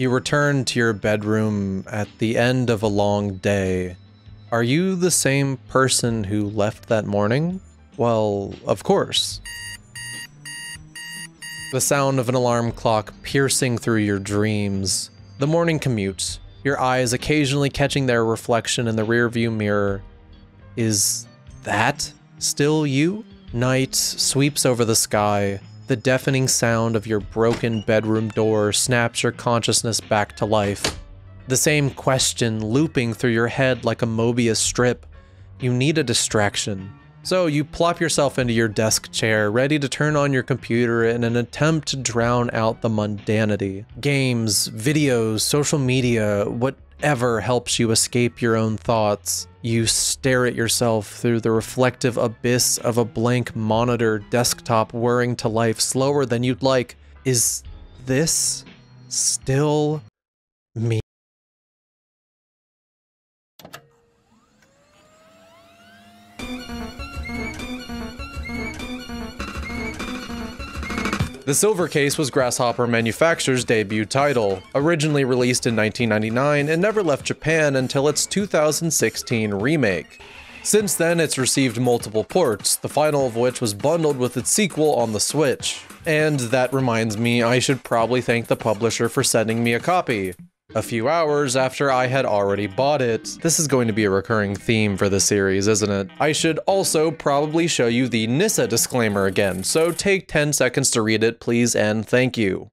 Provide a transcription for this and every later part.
You return to your bedroom at the end of a long day. Are you the same person who left that morning? Well, of course. The sound of an alarm clock piercing through your dreams. The morning commute, your eyes occasionally catching their reflection in the rearview mirror. Is that still you? Night sweeps over the sky. The deafening sound of your broken bedroom door snaps your consciousness back to life. The same question looping through your head like a Mobius strip. You need a distraction. So you plop yourself into your desk chair, ready to turn on your computer in an attempt to drown out the mundanity. Games, videos, social media, whatever helps you escape your own thoughts. You stare at yourself through the reflective abyss of a blank monitor desktop whirring to life slower than you'd like. Is this still me? The Silver Case was Grasshopper Manufacture's debut title. Originally released in 1999, it never left Japan until its 2016 remake. Since then, it's received multiple ports, the final of which was bundled with its sequel on the Switch. And that reminds me, I should probably thank the publisher for sending me a copy. A few hours after I had already bought it. This is going to be a recurring theme for the series, isn't it? I should also probably show you the Nissa disclaimer again, so take 10 seconds to read it, please, and thank you.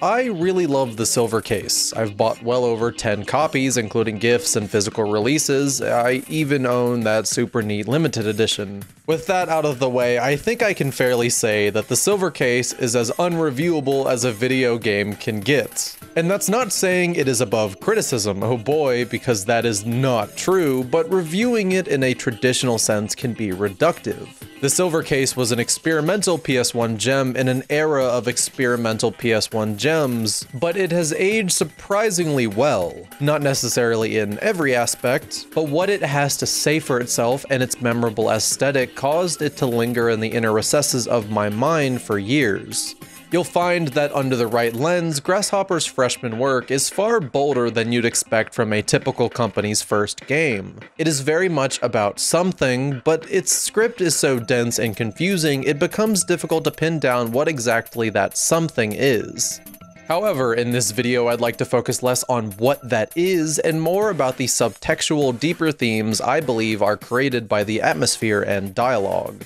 I really love the Silver Case. I've bought well over 10 copies, including gifts and physical releases. I even own that super neat limited edition. With that out of the way, I think I can fairly say that the Silver Case is as unreviewable as a video game can get. And that's not saying it is above criticism, oh boy, because that is not true, but reviewing it in a traditional sense can be reductive. The Silver Case was an experimental PS1 gem in an era of experimental PS1 gems, but it has aged surprisingly well. Not necessarily in every aspect, but what it has to say for itself and its memorable aesthetic caused it to linger in the inner recesses of my mind for years. You'll find that under the right lens, Grasshopper's freshman work is far bolder than you'd expect from a typical company's first game. It is very much about something, but its script is so dense and confusing it becomes difficult to pin down what exactly that something is. However, in this video I'd like to focus less on what that is and more about the subtextual, deeper themes I believe are created by the atmosphere and dialogue.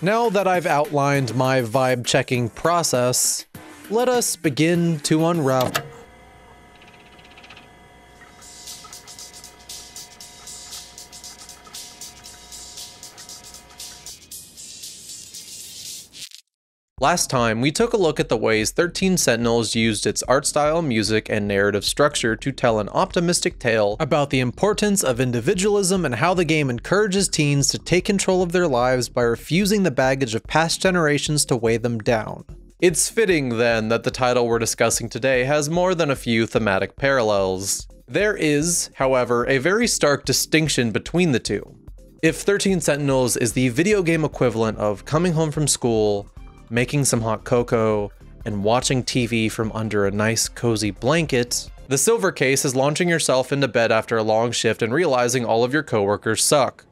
Now that I've outlined my vibe checking process, let us begin to unravel. Last time, we took a look at the ways 13 Sentinels used its art style, music, and narrative structure to tell an optimistic tale about the importance of individualism and how the game encourages teens to take control of their lives by refusing the baggage of past generations to weigh them down. It's fitting, then, that the title we're discussing today has more than a few thematic parallels. There is, however, a very stark distinction between the two. If 13 Sentinels is the video game equivalent of coming home from school, making some hot cocoa, and watching TV from under a nice cozy blanket, the Silver Case is launching yourself into bed after a long shift and realizing all of your coworkers suck.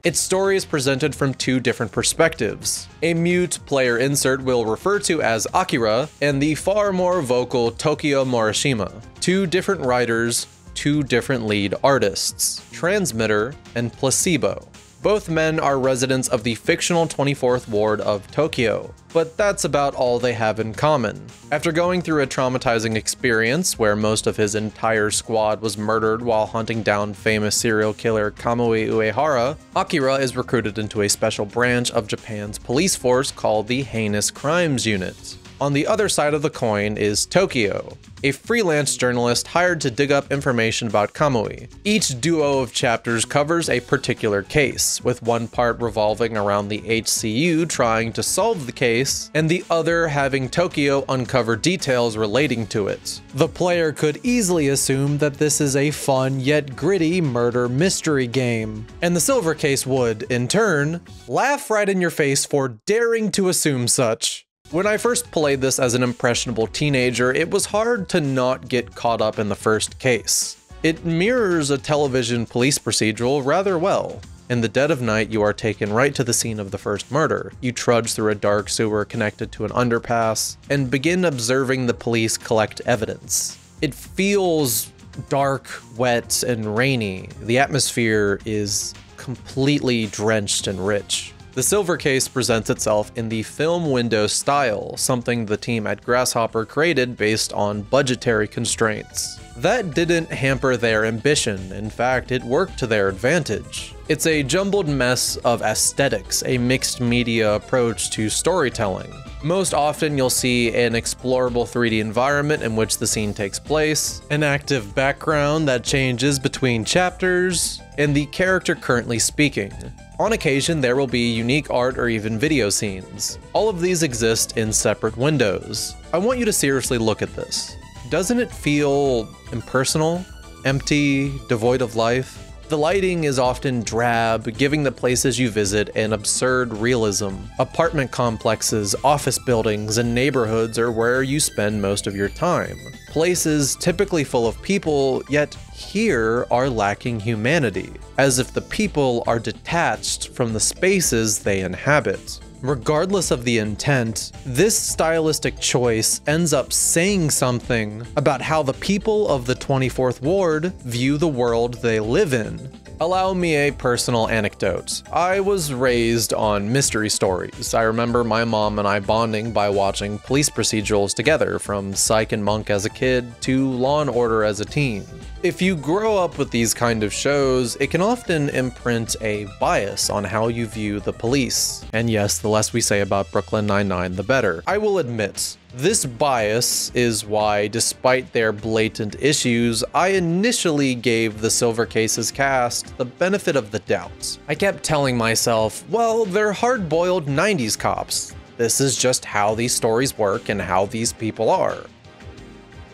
Its story is presented from two different perspectives. A mute player insert we'll refer to as Akira, and the far more vocal Tokio Morishima. Two different writers, two different lead artists, Transmitter and Placebo. Both men are residents of the fictional 24th Ward of Tokyo, but that's about all they have in common. After going through a traumatizing experience where most of his entire squad was murdered while hunting down famous serial killer Kamui Uehara, Akira is recruited into a special branch of Japan's police force called the Heinous Crimes Unit. On the other side of the coin is Tokyo, a freelance journalist hired to dig up information about Kamui. Each duo of chapters covers a particular case, with one part revolving around the HCU trying to solve the case, and the other having Tokyo uncover details relating to it. The player could easily assume that this is a fun yet gritty murder mystery game, and the Silver Case would, in turn, laugh right in your face for daring to assume such. When I first played this as an impressionable teenager, it was hard to not get caught up in the first case. It mirrors a television police procedural rather well. In the dead of night, you are taken right to the scene of the first murder. You trudge through a dark sewer connected to an underpass, and begin observing the police collect evidence. It feels dark, wet, and rainy. The atmosphere is completely drenched and rich. The Silver Case presents itself in the film window style, something the team at Grasshopper created based on budgetary constraints. That didn't hamper their ambition, in fact, it worked to their advantage. It's a jumbled mess of aesthetics, a mixed media approach to storytelling. Most often you'll see an explorable 3D environment in which the scene takes place, an active background that changes between chapters, and the character currently speaking. On occasion, there will be unique art or even video scenes. All of these exist in separate windows. I want you to seriously look at this. Doesn't it feel impersonal, empty, devoid of life? The lighting is often drab, giving the places you visit an absurd realism. Apartment complexes, office buildings, and neighborhoods are where you spend most of your time. Places typically full of people, yet here are lacking humanity, as if the people are detached from the spaces they inhabit. Regardless of the intent, this stylistic choice ends up saying something about how the people of the 24th Ward view the world they live in. Allow me a personal anecdote. I was raised on mystery stories. I remember my mom and I bonding by watching police procedurals together, from Psych and Monk as a kid to Law and Order as a teen. If you grow up with these kind of shows, it can often imprint a bias on how you view the police. And yes, the less we say about Brooklyn Nine-Nine, the better. I will admit, this bias is why, despite their blatant issues, I initially gave the Silver Case's cast the benefit of the doubt. I kept telling myself, well, they're hard-boiled 90s cops. This is just how these stories work and how these people are.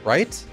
Right?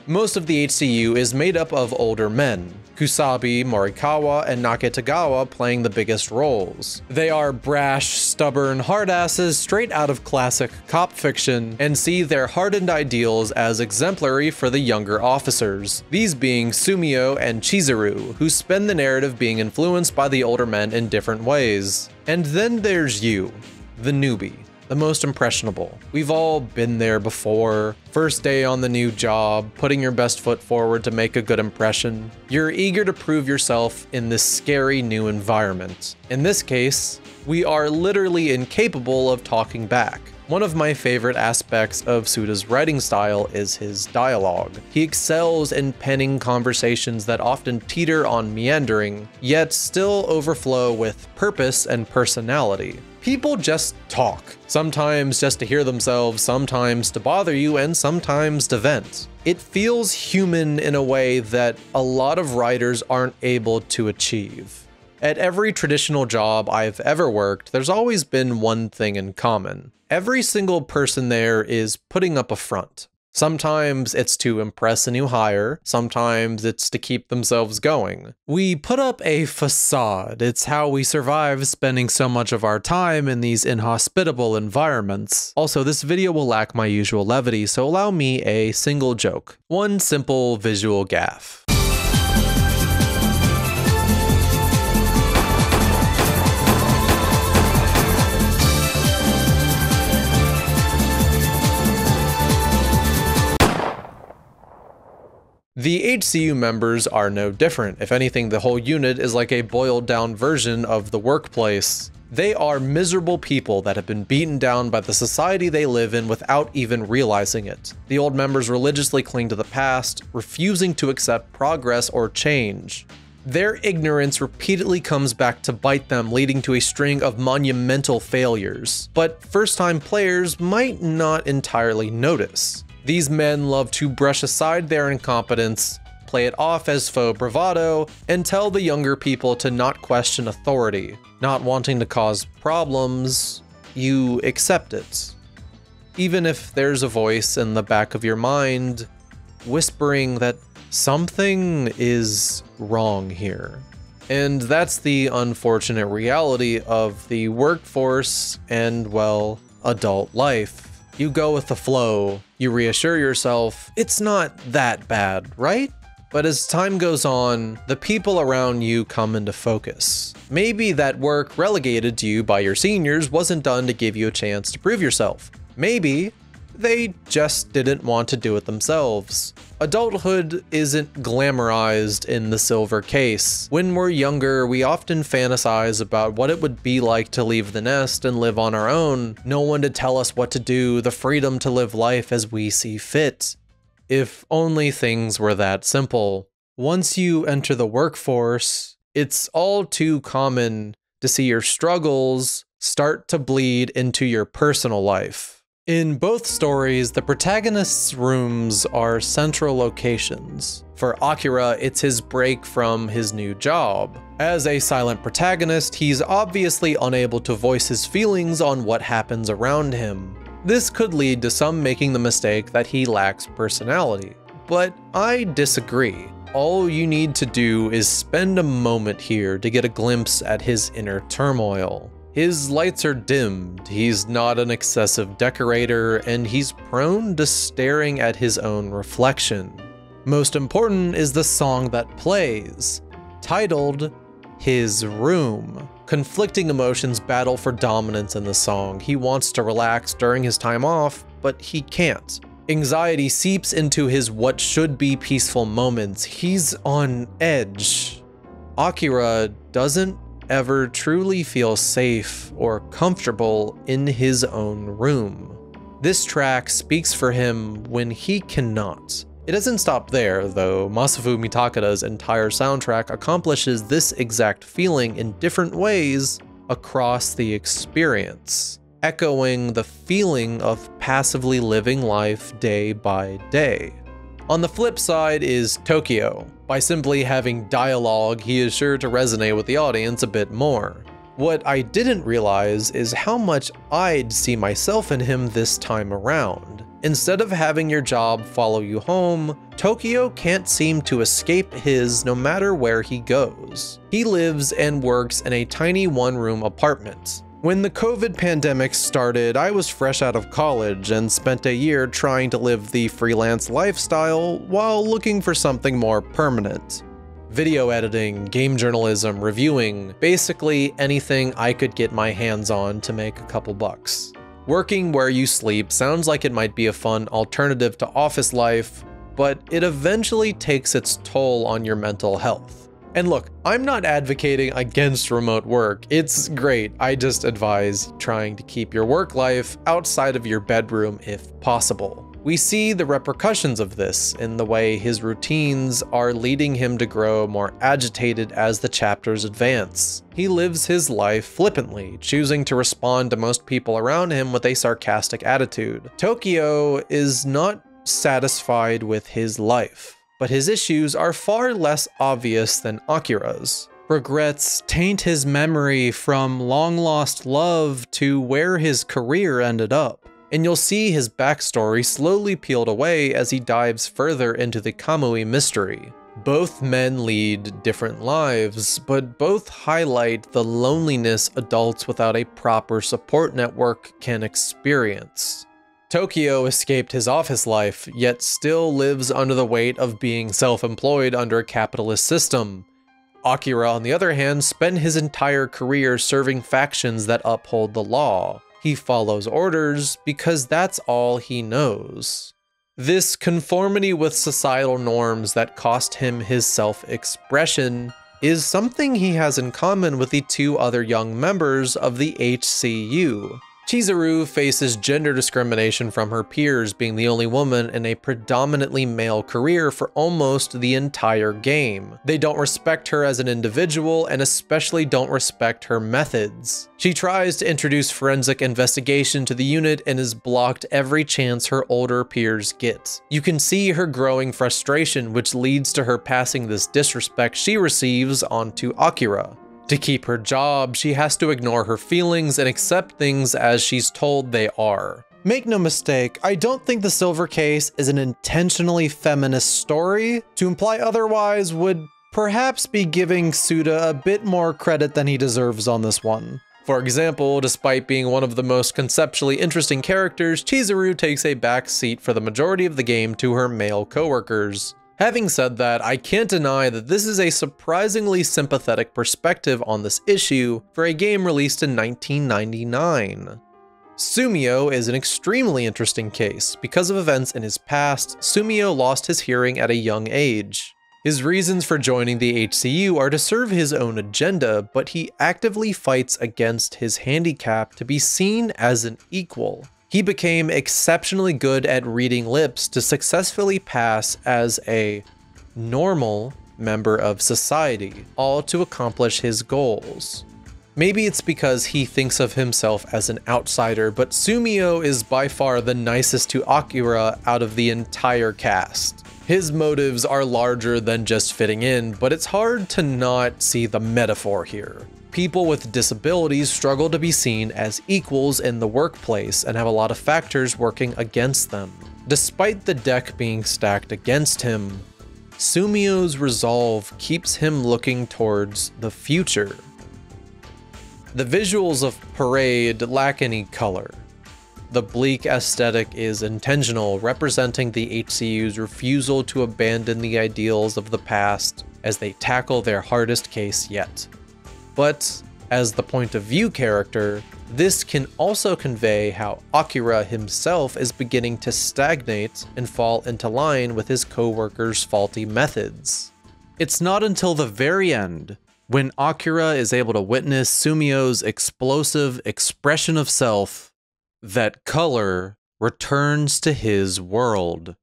Most of the HCU is made up of older men, Kusabi, Morikawa, and Nakatagawa playing the biggest roles. They are brash, stubborn hardasses straight out of classic cop fiction, and see their hardened ideals as exemplary for the younger officers, these being Sumio and Chizuru, who spend the narrative being influenced by the older men in different ways. And then there's you, the newbie. The most impressionable. We've all been there before. First day on the new job, putting your best foot forward to make a good impression. You're eager to prove yourself in this scary new environment. In this case, we are literally incapable of talking back. One of my favorite aspects of Suda's writing style is his dialogue. He excels in penning conversations that often teeter on meandering, yet still overflow with purpose and personality. People just talk, sometimes just to hear themselves, sometimes to bother you, and sometimes to vent. It feels human in a way that a lot of writers aren't able to achieve. At every traditional job I've ever worked, there's always been one thing in common. Every single person there is putting up a front. Sometimes it's to impress a new hire, sometimes it's to keep themselves going. We put up a facade. It's how we survive spending so much of our time in these inhospitable environments. Also, this video will lack my usual levity, so allow me a single joke. One simple visual gaffe. The HCU members are no different. If anything, the whole unit is like a boiled down version of the workplace. They are miserable people that have been beaten down by the society they live in without even realizing it. The old members religiously cling to the past, refusing to accept progress or change. Their ignorance repeatedly comes back to bite them, leading to a string of monumental failures. But first-time players might not entirely notice. These men love to brush aside their incompetence, play it off as faux bravado, and tell the younger people to not question authority. Not wanting to cause problems, you accept it. Even if there's a voice in the back of your mind whispering that something is wrong here. And that's the unfortunate reality of the workforce and, well, adult life. You go with the flow, you reassure yourself, it's not that bad, right? But as time goes on, the people around you come into focus. Maybe that work relegated to you by your seniors wasn't done to give you a chance to prove yourself. Maybe they just didn't want to do it themselves. Adulthood isn't glamorized in the silver case. When we're younger, we often fantasize about what it would be like to leave the nest and live on our own. No one to tell us what to do, the freedom to live life as we see fit. If only things were that simple. Once you enter the workforce, it's all too common to see your struggles start to bleed into your personal life. In both stories, the protagonist's rooms are central locations. For Akira, it's his break from his new job. As a silent protagonist, he's obviously unable to voice his feelings on what happens around him. This could lead to some making the mistake that he lacks personality. But I disagree. All you need to do is spend a moment here to get a glimpse at his inner turmoil. His lights are dimmed, he's not an excessive decorator, and he's prone to staring at his own reflection. Most important is the song that plays, titled His Room. Conflicting emotions battle for dominance in the song. He wants to relax during his time off, but he can't. Anxiety seeps into his what should be peaceful moments. He's on edge. Akira doesn't ever truly feel safe or comfortable in his own room. This track speaks for him when he cannot. It doesn't stop there, though. Masafu Mitakada's entire soundtrack accomplishes this exact feeling in different ways across the experience, echoing the feeling of passively living life day by day. On the flip side is Tokyo. By simply having dialogue, he is sure to resonate with the audience a bit more. What I didn't realize is how much I'd see myself in him this time around. Instead of having your job follow you home, Tokyo can't seem to escape his no matter where he goes. He lives and works in a tiny one-room apartment. When the COVID pandemic started, I was fresh out of college and spent a year trying to live the freelance lifestyle while looking for something more permanent. Video editing, game journalism, reviewing, basically anything I could get my hands on to make a couple bucks. Working where you sleep sounds like it might be a fun alternative to office life, but it eventually takes its toll on your mental health. And look, I'm not advocating against remote work. It's great. I just advise trying to keep your work life outside of your bedroom if possible. We see the repercussions of this in the way his routines are leading him to grow more agitated as the chapters advance. He lives his life flippantly, choosing to respond to most people around him with a sarcastic attitude. Tokyo is not satisfied with his life, but his issues are far less obvious than Akira's. Regrets taint his memory from long-lost love to where his career ended up, and you'll see his backstory slowly peeled away as he dives further into the Kamui mystery. Both men lead different lives, but both highlight the loneliness adults without a proper support network can experience. Tokyo escaped his office life, yet still lives under the weight of being self-employed under a capitalist system. Akira, on the other hand, spent his entire career serving factions that uphold the law. He follows orders because that's all he knows. This conformity with societal norms that cost him his self-expression is something he has in common with the two other young members of the HCU, Chizuru faces gender discrimination from her peers, being the only woman in a predominantly male career for almost the entire game. They don't respect her as an individual and especially don't respect her methods. She tries to introduce forensic investigation to the unit and is blocked every chance her older peers get. You can see her growing frustration, which leads to her passing this disrespect she receives onto Akira. To keep her job, she has to ignore her feelings and accept things as she's told they are. Make no mistake, I don't think The Silver Case is an intentionally feminist story. To imply otherwise would perhaps be giving Suda a bit more credit than he deserves on this one. For example, despite being one of the most conceptually interesting characters, Chizuru takes a back seat for the majority of the game to her male coworkers. Having said that, I can't deny that this is a surprisingly sympathetic perspective on this issue for a game released in 1999. Sumio is an extremely interesting case. Because of events in his past, Sumio lost his hearing at a young age. His reasons for joining the HCU are to serve his own agenda, but he actively fights against his handicap to be seen as an equal. He became exceptionally good at reading lips to successfully pass as a normal member of society, all to accomplish his goals. Maybe it's because he thinks of himself as an outsider, but Sumio is by far the nicest to Akira out of the entire cast. His motives are larger than just fitting in, but it's hard to not see the metaphor here. People with disabilities struggle to be seen as equals in the workplace and have a lot of factors working against them. Despite the deck being stacked against him, Sumio's resolve keeps him looking towards the future. The visuals of Parade lack any color. The bleak aesthetic is intentional, representing the HCU's refusal to abandon the ideals of the past as they tackle their hardest case yet. But as the point of view character, this can also convey how Akira himself is beginning to stagnate and fall into line with his co-workers' faulty methods. It's not until the very end, when Akira is able to witness Sumio's explosive expression of self, that color returns to his world.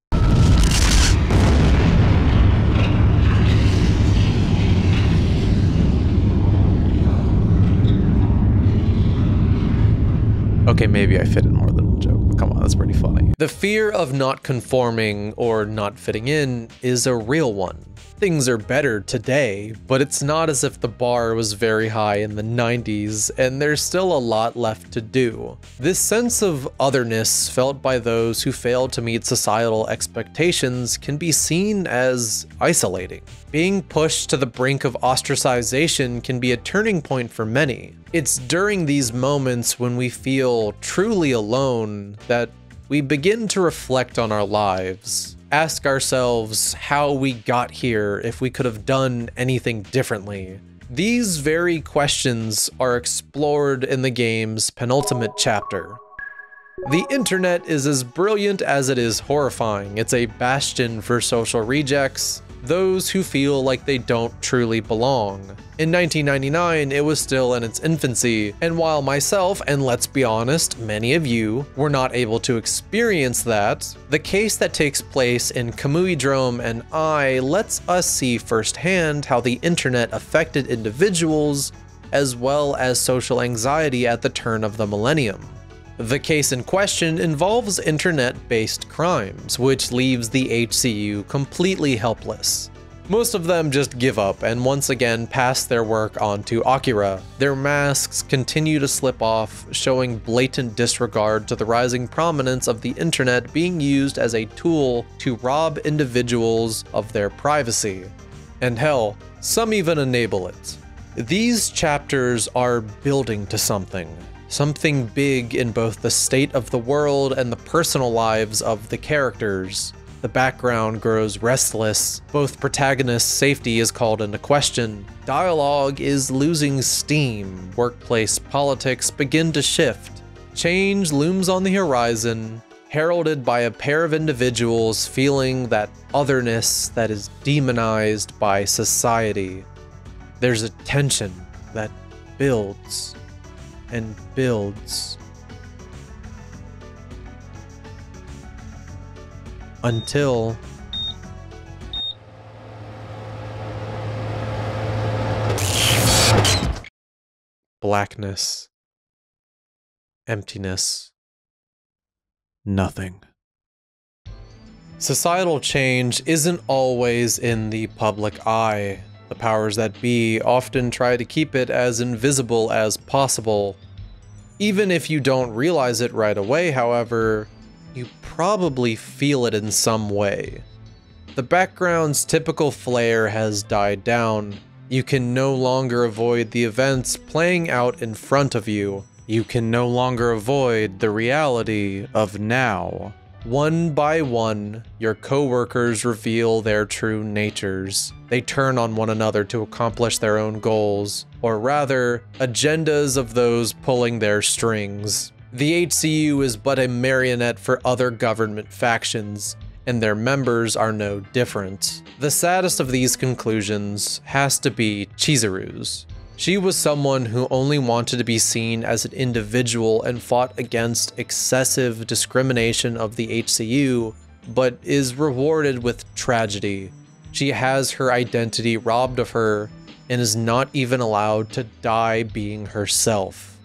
Okay, maybe I fit in more than one joke, but come on, that's pretty funny. The fear of not conforming or not fitting in is a real one. Things are better today, but it's not as if the bar was very high in the 90s, and there's still a lot left to do. This sense of otherness felt by those who failed to meet societal expectations can be seen as isolating. Being pushed to the brink of ostracization can be a turning point for many. It's during these moments when we feel truly alone that we begin to reflect on our lives. Ask ourselves how we got here, if we could have done anything differently. These very questions are explored in the game's penultimate chapter. The internet is as brilliant as it is horrifying. It's a bastion for social rejects, those who feel like they don't truly belong. In 1999, it was still in its infancy, and while myself, and let's be honest, many of you, were not able to experience that, the case that takes place in Kamui-Drome and I lets us see firsthand how the internet affected individuals as well as social anxiety at the turn of the millennium. The case in question involves internet-based crimes, which leaves the HCU completely helpless. Most of them just give up and once again pass their work on to Akira. Their masks continue to slip off, showing blatant disregard to the rising prominence of the internet being used as a tool to rob individuals of their privacy. And hell, some even enable it. These chapters are building to something big in both the state of the world and the personal lives of the characters. The background grows restless, both protagonists' safety is called into question, dialogue is losing steam, workplace politics begin to shift. Change looms on the horizon, heralded by a pair of individuals feeling that otherness that is demonized by society. There's a tension that builds and builds Until... blackness. Emptiness. Nothing. Societal change isn't always in the public eye. The powers that be often try to keep it as invisible as possible. Even if you don't realize it right away, however, you probably feel it in some way. The background's typical flair has died down. You can no longer avoid the events playing out in front of you. You can no longer avoid the reality of now. One by one, your coworkers reveal their true natures. They turn on one another to accomplish their own goals, or rather, agendas of those pulling their strings. The HCU is but a marionette for other government factions, and their members are no different. The saddest of these conclusions has to be Chizuru's. She was someone who only wanted to be seen as an individual and fought against excessive discrimination of the HCU, but is rewarded with tragedy. She has her identity robbed of her and is not even allowed to die being herself.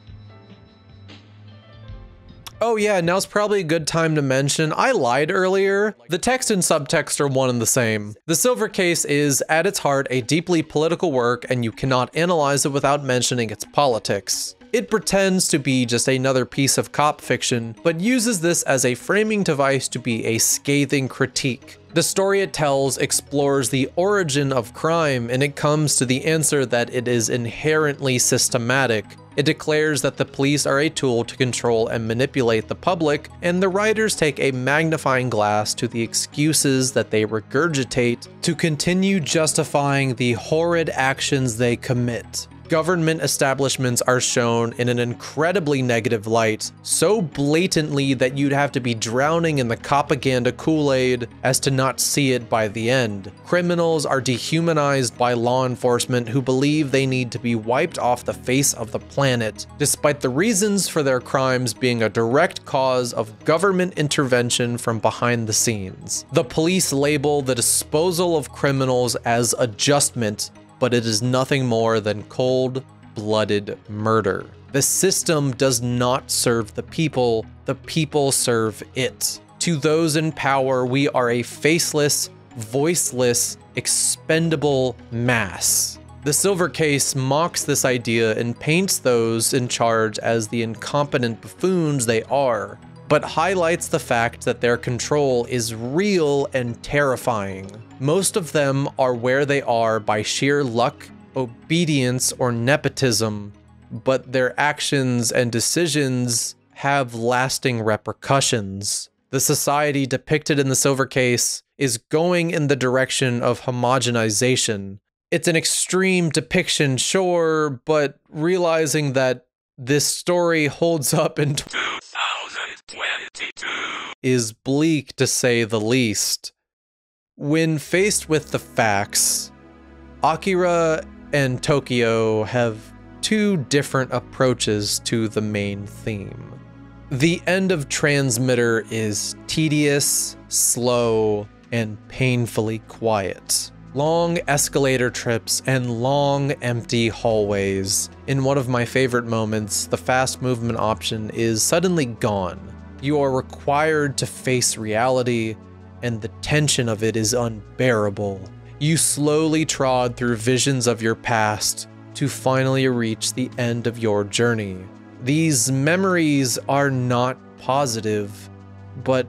Oh yeah, now's probably a good time to mention, I lied earlier. The text and subtext are one and the same. The Silver Case is, at its heart, a deeply political work, and you cannot analyze it without mentioning its politics. It pretends to be just another piece of cop fiction, but uses this as a framing device to be a scathing critique. The story it tells explores the origin of crime, and it comes to the answer that it is inherently systematic. It declares that the police are a tool to control and manipulate the public, and the writers take a magnifying glass to the excuses that they regurgitate to continue justifying the horrid actions they commit. Government establishments are shown in an incredibly negative light, so blatantly that you'd have to be drowning in the propaganda Kool-Aid as to not see it by the end. Criminals are dehumanized by law enforcement who believe they need to be wiped off the face of the planet, despite the reasons for their crimes being a direct cause of government intervention from behind the scenes. The police label the disposal of criminals as adjustment, but it is nothing more than cold-blooded murder. The system does not serve the people serve it. To those in power, we are a faceless, voiceless, expendable mass. The Silver Case mocks this idea and paints those in charge as the incompetent buffoons they are, but highlights the fact that their control is real and terrifying. Most of them are where they are by sheer luck, obedience, or nepotism, but their actions and decisions have lasting repercussions. The society depicted in the Silver Case is going in the direction of homogenization. It's an extreme depiction, sure, but realizing that this story holds up in 2022 is bleak to say the least. When faced with the facts, Akira and Tokyo have two different approaches to the main theme. The end of Transmitter is tedious, slow, and painfully quiet. Long escalator trips and long empty hallways. In one of my favorite moments, the fast movement option is suddenly gone. You are required to face reality, and the tension of it is unbearable. You slowly trod through visions of your past to finally reach the end of your journey. These memories are not positive, but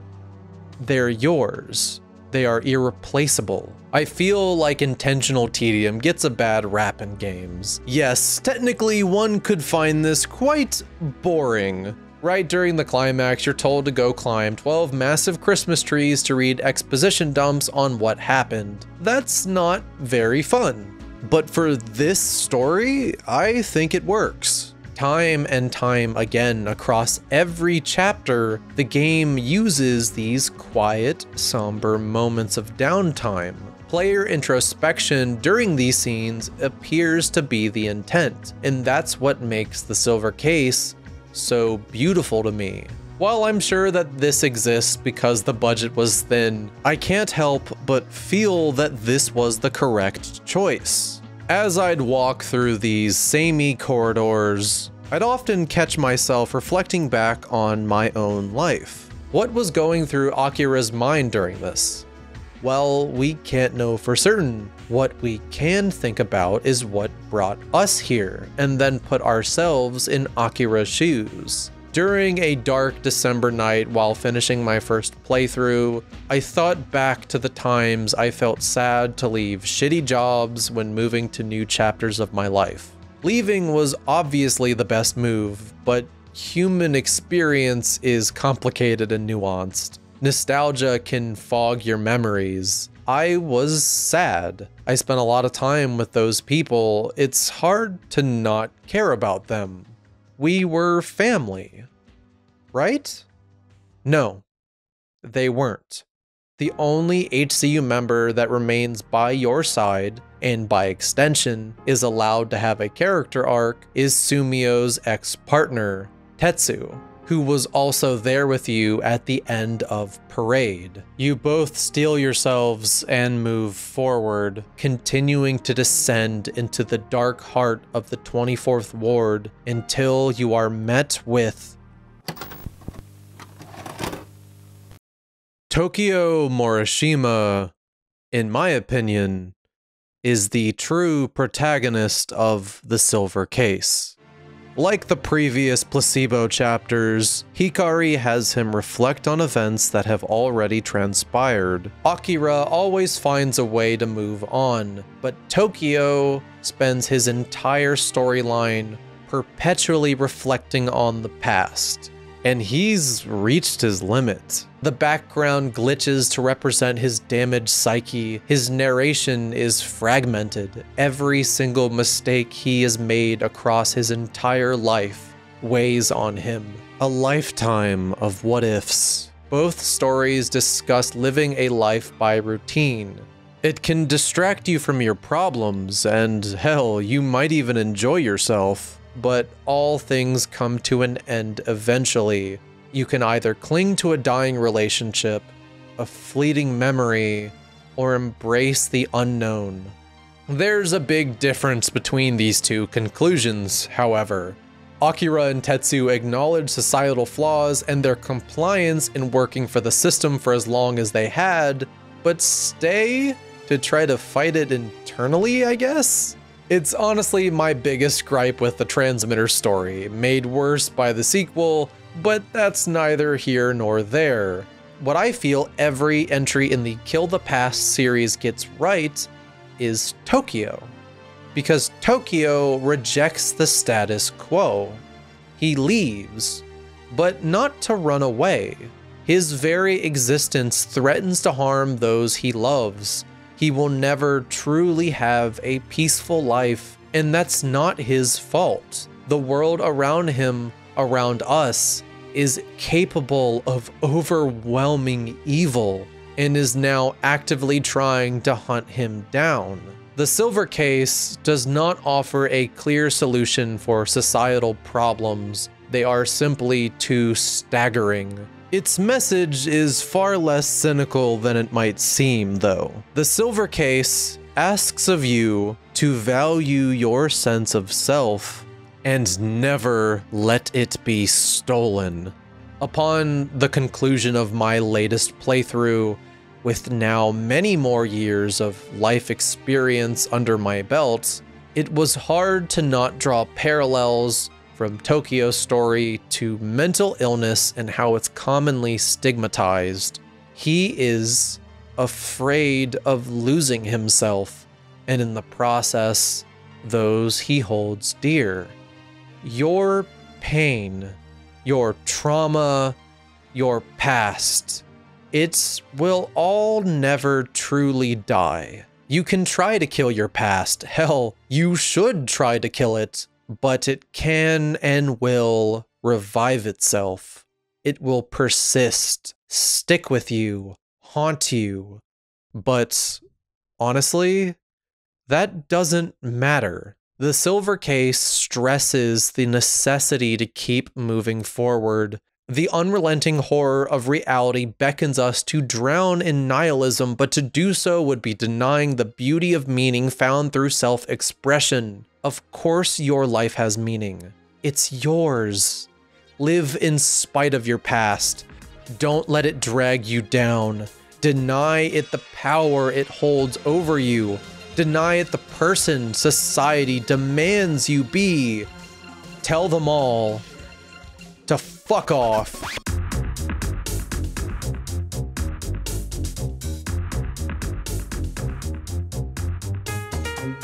they're yours. They are irreplaceable. I feel like intentional tedium gets a bad rap in games. Yes, technically one could find this quite boring. Right during the climax, you're told to go climb 12 massive Christmas trees to read exposition dumps on what happened. That's not very fun. But for this story, I think it works. Time and time again, across every chapter, the game uses these quiet, somber moments of downtime. Player introspection during these scenes appears to be the intent, and that's what makes the Silver Case so beautiful to me. While I'm sure that this exists because the budget was thin, I can't help but feel that this was the correct choice. As I'd walk through these samey corridors, I'd often catch myself reflecting back on my own life. What was going through Akira's mind during this? Well, we can't know for certain. What we can think about is what brought us here, and then put ourselves in Akira's shoes. During a dark December night while finishing my first playthrough, I thought back to the times I felt sad to leave shitty jobs when moving to new chapters of my life. Leaving was obviously the best move, but human experience is complicated and nuanced. Nostalgia can fog your memories. I was sad. I spent a lot of time with those people. It's hard to not care about them. We were family, right? No, they weren't. The only HCU member that remains by your side, and by extension, is allowed to have a character arc, is Sumio's ex-partner, Tetsu, who was also there with you at the end of Parade. You both steel yourselves and move forward, continuing to descend into the dark heart of the 24th Ward until you are met with Tokio Morishima, in my opinion, is the true protagonist of the Silver Case. Like the previous Placebo chapters, Hikari has him reflect on events that have already transpired. Akira always finds a way to move on, but Tokio spends his entire storyline perpetually reflecting on the past. And he's reached his limit. The background glitches to represent his damaged psyche. His narration is fragmented. Every single mistake he has made across his entire life weighs on him. A lifetime of what ifs. Both stories discuss living a life by routine. It can distract you from your problems, and hell, you might even enjoy yourself. But all things come to an end eventually. You can either cling to a dying relationship, a fleeting memory, or embrace the unknown. There's a big difference between these two conclusions, however. Akira and Tetsu acknowledge societal flaws and their compliance in working for the system for as long as they had, but stay to try to fight it internally, I guess? It's honestly my biggest gripe with the Transmitter story, made worse by the sequel, but that's neither here nor there. What I feel every entry in the Kill the Past series gets right is Tokio, because Tokio rejects the status quo. He leaves, but not to run away. His very existence threatens to harm those he loves. He will never truly have a peaceful life, and that's not his fault. The world around him, around us, is capable of overwhelming evil and is now actively trying to hunt him down. The Silver Case does not offer a clear solution for societal problems. They are simply too staggering. Its message is far less cynical than it might seem, though. The Silver Case asks of you to value your sense of self and never let it be stolen. Upon the conclusion of my latest playthrough, with now many more years of life experience under my belt, it was hard to not draw parallels from Tokio's story to mental illness and how it's commonly stigmatized. He is afraid of losing himself, and in the process, those he holds dear. Your pain, your trauma, your past, it will all never truly die. You can try to kill your past. Hell, you should try to kill it. But it can and will revive itself. It will persist, stick with you, haunt you. But honestly, that doesn't matter. The Silver Case stresses the necessity to keep moving forward The unrelenting horror of reality beckons us to drown in nihilism, but to do so would be denying the beauty of meaning found through self-expression. Of course your life has meaning. It's yours. Live in spite of your past. Don't let it drag you down. Deny it the power it holds over you. Deny it the person society demands you be. Tell them all to fuck off.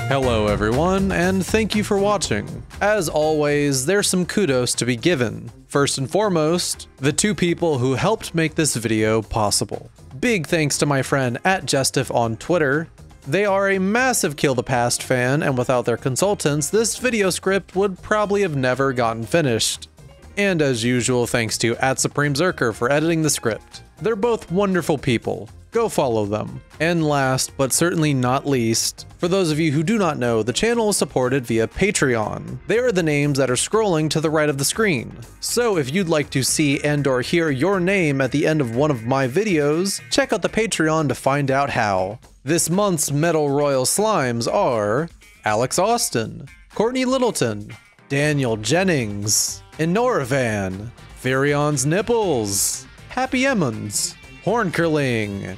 Hello everyone, and thank you for watching. As always, there's some kudos to be given. First and foremost, the two people who helped make this video possible. Big thanks to my friend @Jestif on Twitter. They are a massive Kill the Past fan, and without their consultants, this video script would probably have never gotten finished. And as usual, thanks to @SupremeZerker for editing the script. They're both wonderful people. Go follow them. And last, but certainly not least, for those of you who do not know, the channel is supported via Patreon. They are the names that are scrolling to the right of the screen. So if you'd like to see and/or hear your name at the end of one of my videos, check out the Patreon to find out how. This month's Metal Royal Slimes are Alex Austin, Courtney Littleton, Daniel Jennings, Inoravan, Furion's Nipples, Happy Emmons, Hornkerling,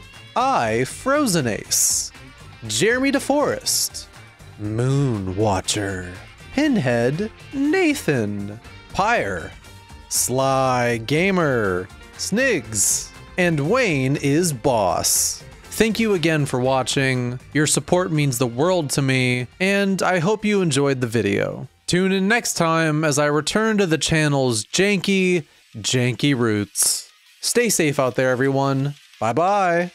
Frozen Ace, Jeremy DeForest, Moon Watcher, Pinhead, Nathan, Pyre, Sly Gamer, Snigs, and Wayne is Boss. Thank you again for watching. Your support means the world to me, and I hope you enjoyed the video. Tune in next time as I return to the channel's janky roots. Stay safe out there, everyone. Bye-bye.